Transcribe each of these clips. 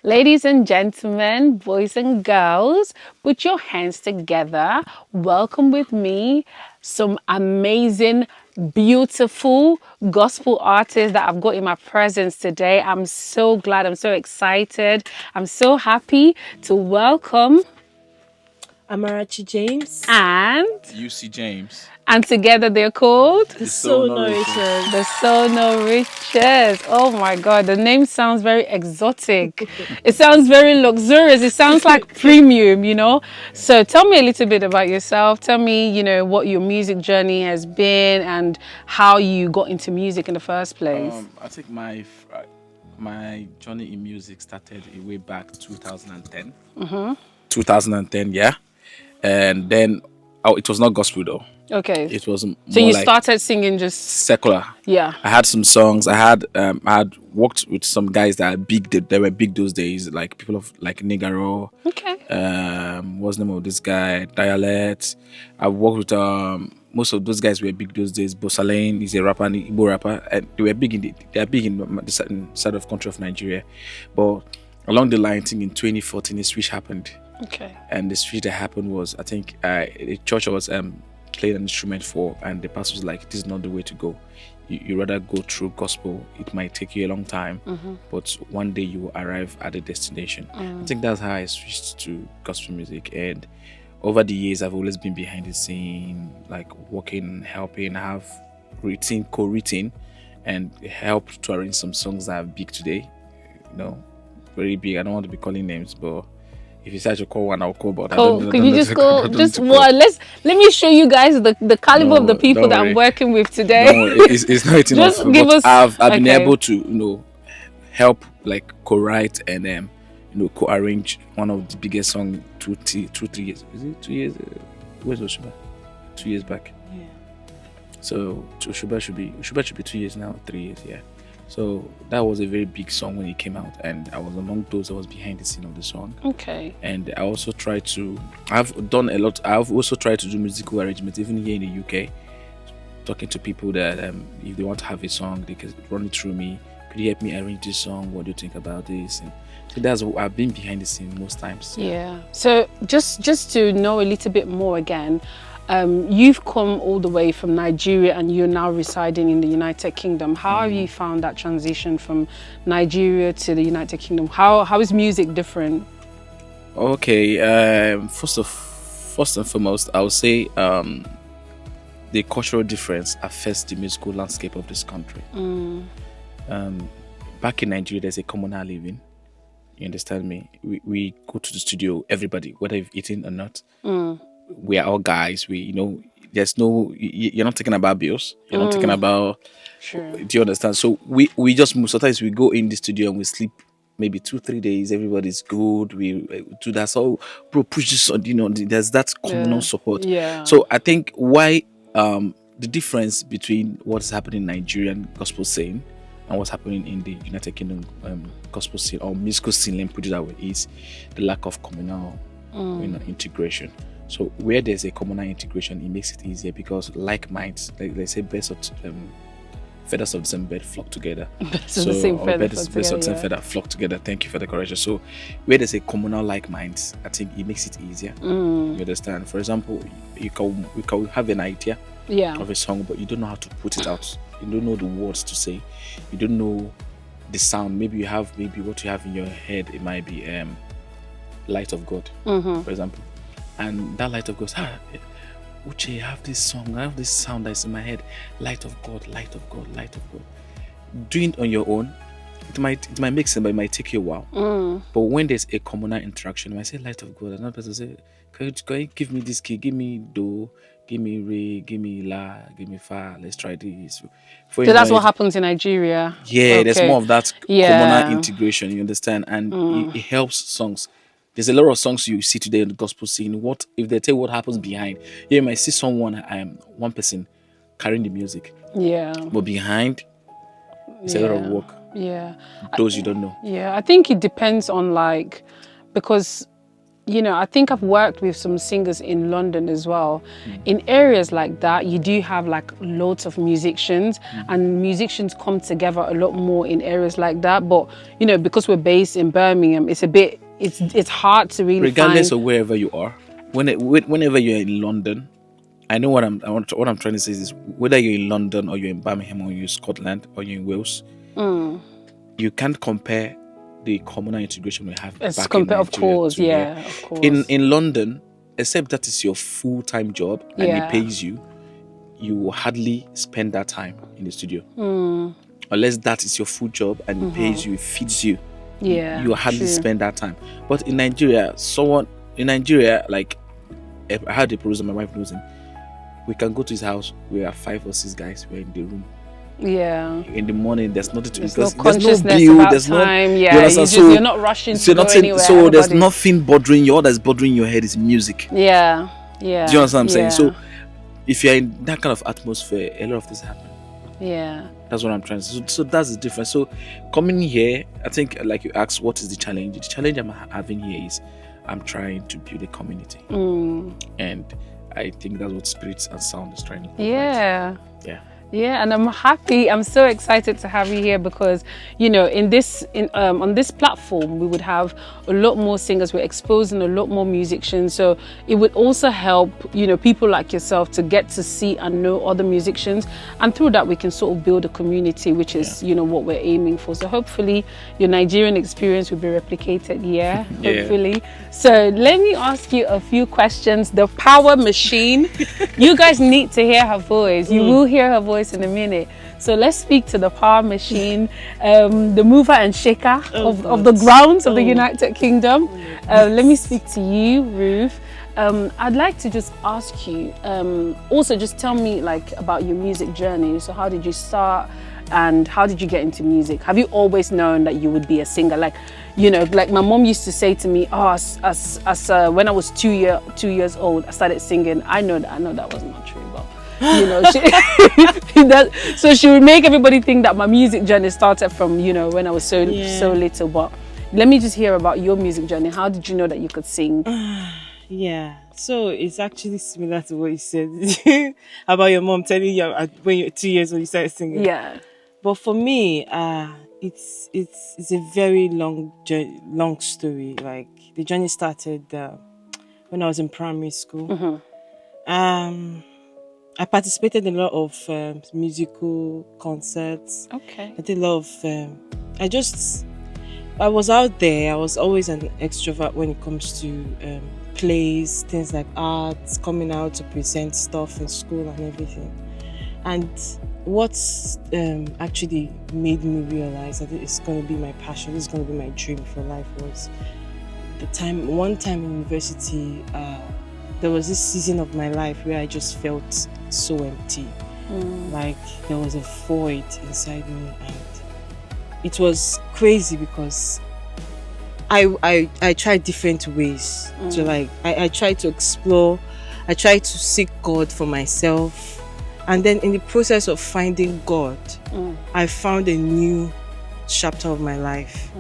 Ladies and gentlemen, boys and girls, put your hands together. Welcome with me some amazing, beautiful gospel artists that I've got in my presence today. I'm so glad, I'm so excited, I'm so happy to welcome Amarachi James. and UC James. and together they're called The Soul Nourishers. the So Nourish. Oh my God, the name sounds very exotic. It sounds very luxurious. It sounds like premium, you know. So tell me a little bit about yourself. Tell me, what your music journey has been and how you got into music in the first place. I think my journey in music started way back 2010. 2010, yeah. And then it was not gospel though. Okay. It was more So you like started singing just secular. yeah. I had some songs. I had worked with some guys that are big. They were big those days, like people of like Negaro. Okay. What's the name of this guy? Dialect. I worked with most of those guys were big those days. Bosalane is a rapper, an Igbo rapper, and they were big they are big in the side of country of Nigeria. But along the line, I think in 2014, a switch happened. Okay. And the switch that happened was, I think, the church was playing an instrument for, and the pastor was like, "This is not the way to go. You rather go through gospel. It might take you a long time, but one day you will arrive at the destination." I think that's how I switched to gospel music. And over the years, I've always been behind the scene, like working, helping. I have co-written, and helped to arrange some songs that are big today. Very big. I don't want to be calling names, but if you say I should call one, I'll call. But Can you just go just one? Let me show you guys the caliber of the people that I'm working with today. No, it's not enough. Just give us. I've been able to help like co-write and co-arrange one of the biggest songs 3 years. Is it 2 years? Where's Oshuba? 2 years back. Yeah. So Oshuba should be 2 years now, 3 years. Yeah. So that was a very big song when it came out, and I was among those that was behind the scene of the song. Okay. And I also I've done a lot. I've also tried to do musical arrangements, even here in the UK, talking to people that if they want to have a song, they can run it through me. Could you help me arrange this song? What do you think about this? And so that's what I've been behind the scene most times. Yeah. So just to know a little bit more again, you've come all the way from Nigeria and you're now residing in the United Kingdom. How have you found that transition from Nigeria to the United Kingdom? How is music different? Okay. First and foremost, I would say the cultural difference affects the musical landscape of this country. Back in Nigeria, there's a communal living. You understand me? We go to the studio, everybody, whether you've eaten or not. We are all guys. There's no. You're not thinking about bills. You're not thinking about. Sure. Do you understand? So we just move. Sometimes we go in the studio and we sleep maybe 2-3 days. Everybody's good. We do that. So bro, push this on. There's that communal support. Yeah. So I think why the difference between what's happening in Nigerian gospel scene and what's happening in the United Kingdom gospel scene or musical scene, let me put it that way, is the lack of communal integration. So where there's a communal integration, it makes it easier because like minds, like they say, feathers of the same bed flock together. Birds of the same feather flock together. Thank you for the correction. So where there's a communal like minds, I think it makes it easier. You understand? For example, we can have an idea of a song, but you don't know how to put it out. You don't know the words to say. You don't know the sound. Maybe what you have in your head, it might be Light of God, for example. And that light of God, Uche, I have this song, I have this sound that's in my head. Light of God, light of God, light of God. Doing it on your own, it might make sense, but it might take you a while. But when there's a communal interaction, when I say light of God, another person say, can you give me this key? Give me do, give me re, give me la, give me fa. Let's try this. So that's what happens in Nigeria. Yeah, there's more of that communal integration. You understand, and it helps songs. There's a lot of songs you see today in the gospel scene. What if they tell you what happens behind? You might see one person carrying the music. Yeah. But behind, it's a lot of work. Yeah. Those you don't know. Yeah, I think it depends on because I think I've worked with some singers in London as well. In areas like that, you do have like loads of musicians, and musicians come together a lot more in areas like that. But because we're based in Birmingham, it's hard to really regardless find. of wherever you are. Whenever you're in London, I know what I'm trying to say is whether you're in London or you're in Birmingham or you're in Scotland or you're in Wales, you can't compare the communal integration we have back in Nigeria. Of course. In London, except that is your full-time job and it pays you, you will hardly spend that time in the studio. Unless that is your full job and it pays you, it feeds you. Yeah, you hardly spend that time. But in Nigeria, like I had a producer, my wife knows him. We can go to his house. We are 5 or 6 guys. We're in the room. Yeah. In the morning, there's nothing to there's because no there's no consciousness bill. about There's time. no. Yeah. You're not rushing to go anywhere. So there's nothing bothering you. All that's bothering your head is music. Yeah. Yeah. Do you understand what I'm saying? So if you're in that kind of atmosphere, a lot of this happen. Yeah. That's what I'm trying to say. So that's the difference. So coming here, I think like you asked, what is the challenge? The challenge I'm having here is I'm trying to build a community. And I think that's what Spirits and Sound is trying to provide. Yeah. Yeah. Yeah, and I'm happy. I'm so excited to have you here because, on this platform, we would have a lot more singers. We're exposing a lot more musicians. So it would also help, people like yourself to get to see and know other musicians. And through that, we can sort of build a community, which is, what we're aiming for. So hopefully your Nigerian experience will be replicated here, hopefully. So let me ask you a few questions. The Power Machine, you guys need to hear her voice. You will hear her voice in a minute. So let's speak to the Power Machine, the mover and shaker of the grounds of the United Kingdom. Let me speak to you, Ruth. I'd like to just ask you, also just tell me about your music journey. So how did you start and how did you get into music? Have you always known that you would be a singer? Like my mom used to say to me, when I was 2 years old, I started singing. I know that was not true, but so she would make everybody think that my music journey started from when I was so little. But let me just hear about your music journey. How did you know that you could sing? So it's actually similar to what you said about your mom telling you when you're 2 years old you started singing. Yeah. But for me, it's a very long story. Like the journey started when I was in primary school. I participated in a lot of musical concerts. Okay. I did a lot of. I was out there. I was always an extrovert when it comes to plays, things like arts, coming out to present stuff in school and everything. And what actually made me realize that it's going to be my passion, this is going to be my dream for life was one time in university, there was this season of my life where I just felt so empty. Like there was a void inside me, and it was crazy because I tried different ways to I tried to explore, I tried to seek God for myself, and then in the process of finding God, I found a new chapter of my life.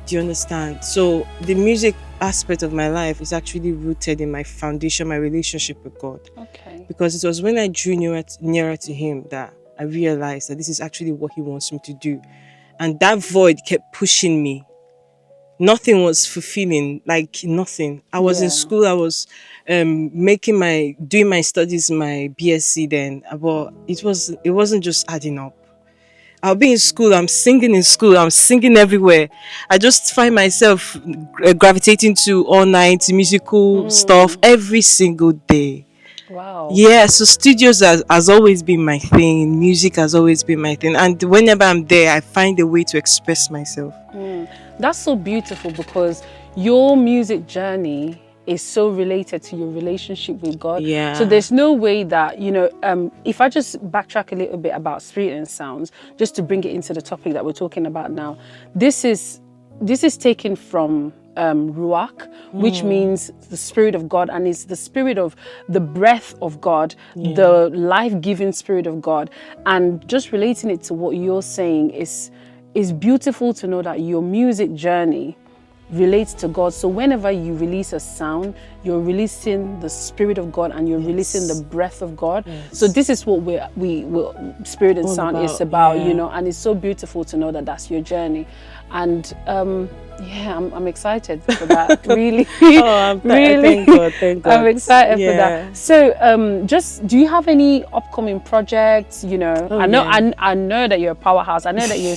Do you understand? So the music aspect of my life is actually rooted in my foundation, my relationship with God. Okay. Because it was when I drew nearer to Him that I realized that this is actually what He wants me to do. And that void kept pushing me. Nothing was fulfilling, nothing. I was in school, I was doing my studies, my BSc then, but it wasn't just adding up. I'll be in school, I'm singing everywhere. I just find myself gravitating to all night musical stuff every single day. Wow. Yeah, so studios has always been my thing. Music has always been my thing. And whenever I'm there, I find a way to express myself. That's so beautiful because your music journey is so related to your relationship with God. Yeah. So there's no way that, if I just backtrack a little bit about Spirit and Sounds, just to bring it into the topic that we're talking about now, this is taken from Ruach, which means the Spirit of God, and it's the spirit of the breath of God, the life-giving Spirit of God. And just relating it to what you're saying is beautiful to know that your music journey relates to God. So whenever you release a sound, you're releasing the Spirit of God and you're releasing the breath of God. So this is what we Spirit and All Sound is about, about, you know, and it's so beautiful to know that that's your journey. And yeah, I'm excited for that. Really, really. Thank God. I'm excited for that. So, just do you have any upcoming projects? You know, I know that you're a powerhouse. I know that you're,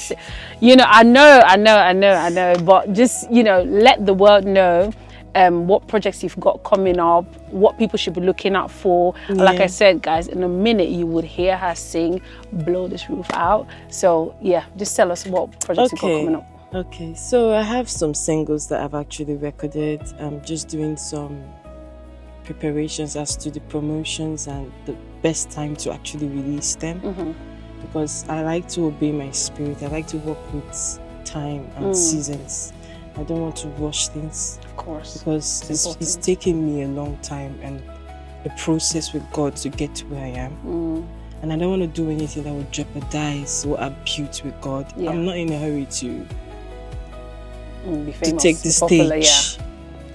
you know, I know. But just, you know, let the world know what projects you've got coming up, what people should be looking out for. Like I said, guys, in a minute you would hear her sing "Blow This Roof Out." So yeah, just tell us what projects you've got coming up. Okay, so I have some singles that I've actually recorded. I'm just doing some preparations as to the promotions and the best time to actually release them, because I like to obey my spirit. I like to work with time and seasons. I don't want to rush things, Of course, because it's taken me a long time and a process with God to get to where I am. And I don't want to do anything that would jeopardize what I've built with God. I'm not in a hurry to take the stage.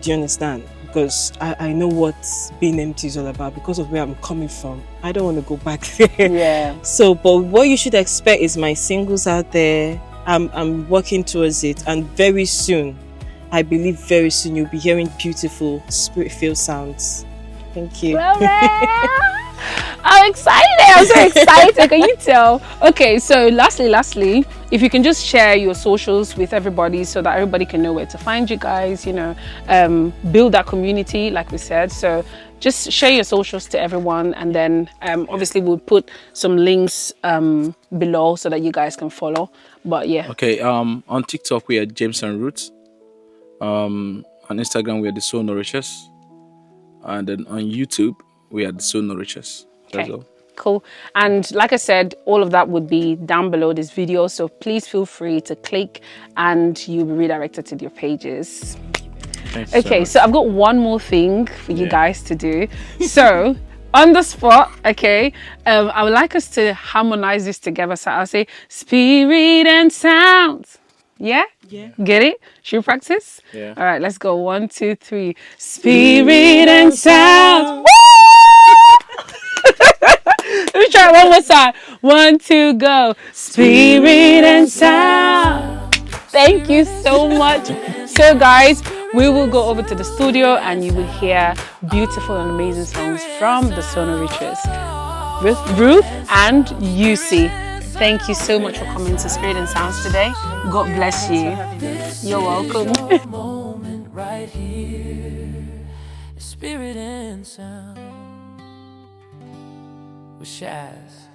Do you understand? Because I know what being empty is all about. Because of where I'm coming from, I don't want to go back there. So, but what you should expect is my singles out there. I'm working towards it, and very soon, I believe very soon, you'll be hearing beautiful spirit-filled sounds. Thank you. I'm excited. I'm so excited. Can you tell? Okay, so lastly, if you can just share your socials with everybody so that everybody can know where to find you guys, you know, build that community, like we said. So just share your socials to everyone, and then obviously we'll put some links below so that you guys can follow. But yeah. Okay, on TikTok we are James and Roots. On Instagram we are the Soul Nourishers. And then on YouTube we are the Soul Nourishers. That's all. Cool. And like I said, all of that would be down below this video. So please feel free to click and you'll be redirected to your pages. Thanks Okay, so so I've got one more thing for you guys to do. So on the spot, okay, I would like us to harmonize this together. So I'll say Spirit and Sound. Yeah? Get it? Should we practice? Yeah. All right, let's go. 1, 2, 3. Spirit and Sound. Woo! Let me try it one more time. 1, 2, go. Spirit and Sound. Thank you so much. So guys, we will go over to the studio and you will hear beautiful and amazing songs from the Soul Nourishers, Ruth and UC. Thank you so much for coming to Spirit and Sounds today. God bless you. You're welcome. Moment right here, Spirit and Sound with Shaz.